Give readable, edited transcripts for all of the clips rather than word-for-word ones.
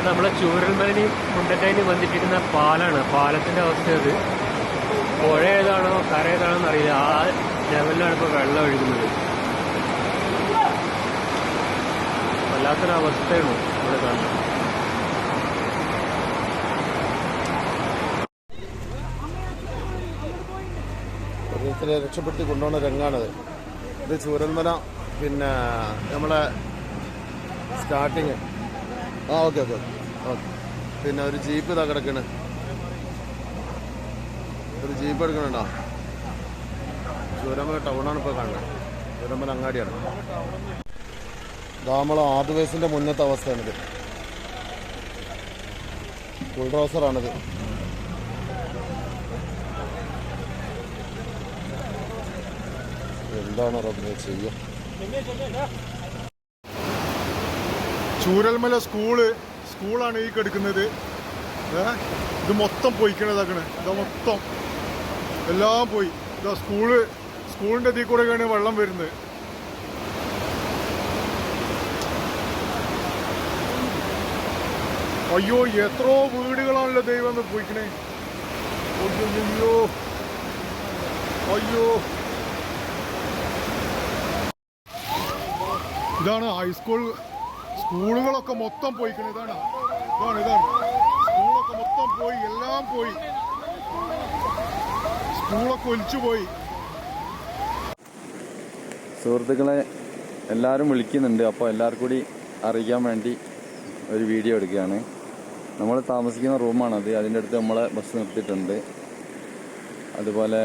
നമ്മളെ ചൂരൽമലയും മുണ്ടക്കൈനും ബന്ധിപ്പിക്കുന്ന പാലാണ്. പാലത്തിന്റെ അവസ്ഥ അത് പുഴ ഏതാണോ കര ഏതാണോ എന്നറിയില്ല. ആ ലെവലിലാണ് ഇപ്പോൾ വെള്ളം ഒഴുകുന്നത്. വല്ലാത്തൊരവസ്ഥയാണ് ഇവിടെ കാണുന്നത്. ഓരോരുത്തരെ രക്ഷപ്പെടുത്തി കൊണ്ടുപോകുന്ന രംഗാണത്. ഇത് ചൂരൽമല പിന്നെ നമ്മളെ സ്റ്റാർട്ടിങ്. Okay okay okay. പിന്നെ ഒരു ജീപ്പ് ഇതാ കിടക്കണ്. ഒരു ജീപ്പ് എടുക്കണുണ്ടോ? ചൂരൽമല ടൗണാണ് ഇപ്പോൾ കാണുന്നത്. ചൂരൽമല അങ്ങാടിയാണ്. ഇതാ നമ്മളെ ആദിവാസിൻ്റെ മുന്നത്തെ അവസ്ഥയാണിത്. ബുൾഡോസറാണിത്. എന്താണ് റബ്ബേ ചെയ്യുക? ചൂരൽമല സ്കൂളാണ് ഈ കിടക്കുന്നത്. ഇത് മൊത്തം പോയിക്കണതാക്കണ്. ഇതാ മൊത്തം എല്ലാം പോയി. ഇതാ സ്കൂളിൻ്റെ ഇതിൽ കൂടെയൊക്കെയാണ് വെള്ളം വരുന്നത്. അയ്യോ, എത്രയോ വീടുകളാണല്ലോ ദൈവം പോയിക്കണേ. അയ്യോ അയ്യോ. ഇതാണ് സ്കൂളുകളൊക്കെ മൊത്തം പോയിക്കണേ. ഇതാണ് സ്കൂളൊക്കെ മൊത്തം പോയി. എല്ലാം പോയി. സ്കൂളൊക്കെ ഒലിച്ചുപോയി. സുഹൃത്തുക്കളെ, എല്ലാവരും വിളിക്കുന്നുണ്ട്. അപ്പോൾ എല്ലാവർക്കും കൂടി അറിയിക്കാൻ വേണ്ടി ഒരു വീഡിയോ എടുക്കുകയാണ്. നമ്മൾ താമസിക്കുന്ന റൂമാണത്. അതിൻ്റെ അടുത്ത് നമ്മളെ ബസ് നിർത്തിയിട്ടുണ്ട്. അതുപോലെ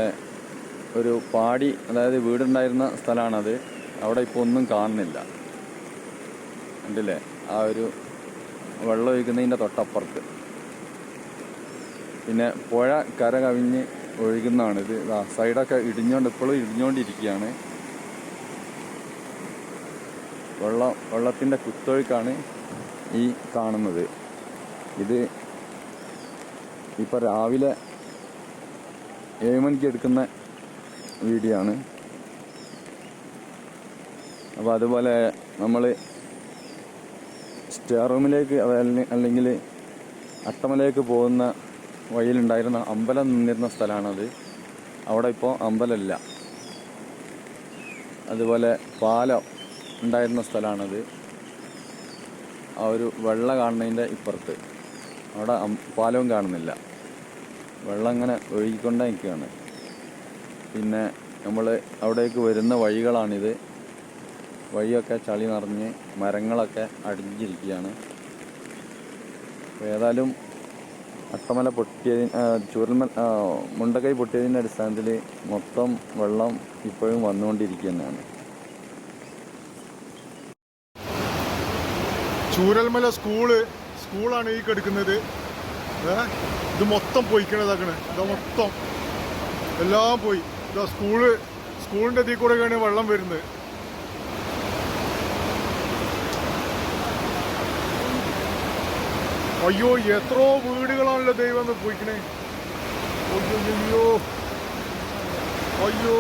ഒരു പാടി, അതായത് വീടുണ്ടായിരുന്ന സ്ഥലമാണത്. അവിടെ ഇപ്പോൾ ഒന്നും കാണുന്നില്ല. ഉണ്ടല്ലേ? ആ ഒരു വെള്ളം ഒഴുകുന്നതിൻ്റെ തൊട്ടപ്പുറത്ത് പിന്നെ പുഴ കര കവിഞ്ഞ് ഒഴുകുന്നതാണിത്. സൈഡൊക്കെ ഇപ്പോഴും ഇടിഞ്ഞുകൊണ്ടിരിക്കുകയാണ്. വെള്ളത്തിൻ്റെ കുത്തൊഴുക്കാണ് ഈ കാണുന്നത്. ഇത് ഇപ്പോൾ രാവിലെ 7 മണിക്ക് എടുക്കുന്ന വീഡിയോ ആണ്. അപ്പോൾ അതുപോലെ നമ്മൾ സ്റ്റെയർ റൂമിലേക്ക് അല്ലെങ്കിൽ അട്ടമലയിലേക്ക് പോകുന്ന വഴിയിലുണ്ടായിരുന്ന അമ്പലം നിന്നിരുന്ന സ്ഥലമാണത്. അവിടെ ഇപ്പോൾ അമ്പലമില്ല. അതുപോലെ പാലം ഉണ്ടായിരുന്ന സ്ഥലമാണത്. ആ ഒരു വെള്ള കാണുന്നതിൻ്റെ ഇപ്പുറത്ത് അവിടെ പാലവും കാണുന്നില്ല. വെള്ളം ഇങ്ങനെ ഒഴുകിക്കൊണ്ടേ നിൽക്കുകയാണ്. പിന്നെ നമ്മൾ അവിടേക്ക് വരുന്ന വഴികളാണിത്. വഴിയൊക്കെ ചളി നിറഞ്ഞ് മരങ്ങളൊക്കെ അടിഞ്ഞിരിക്കുകയാണ്. ഏതായാലും അട്ടമല മുണ്ടക്കൈ പൊട്ടിയതിൻ്റെ അടിസ്ഥാനത്തിൽ മൊത്തം വെള്ളം ഇപ്പോഴും വന്നുകൊണ്ടിരിക്കുകയാണ്. ചൂരൽമല സ്കൂളാണ് ഈ കിടക്കുന്നത്. ഇത് മൊത്തം പോയിക്കണതാക്കണ്. ഇതാ മൊത്തം എല്ലാം പോയി. ഇതാ സ്കൂളിൻ്റെ ഇതിൽ കൂടെയൊക്കെയാണ് വെള്ളം വരുന്നത്. അയ്യോ, എത്രയോ വീടുകളാണല്ലോ ദൈവം പോയിക്കണേ. അയ്യോ അയ്യോ.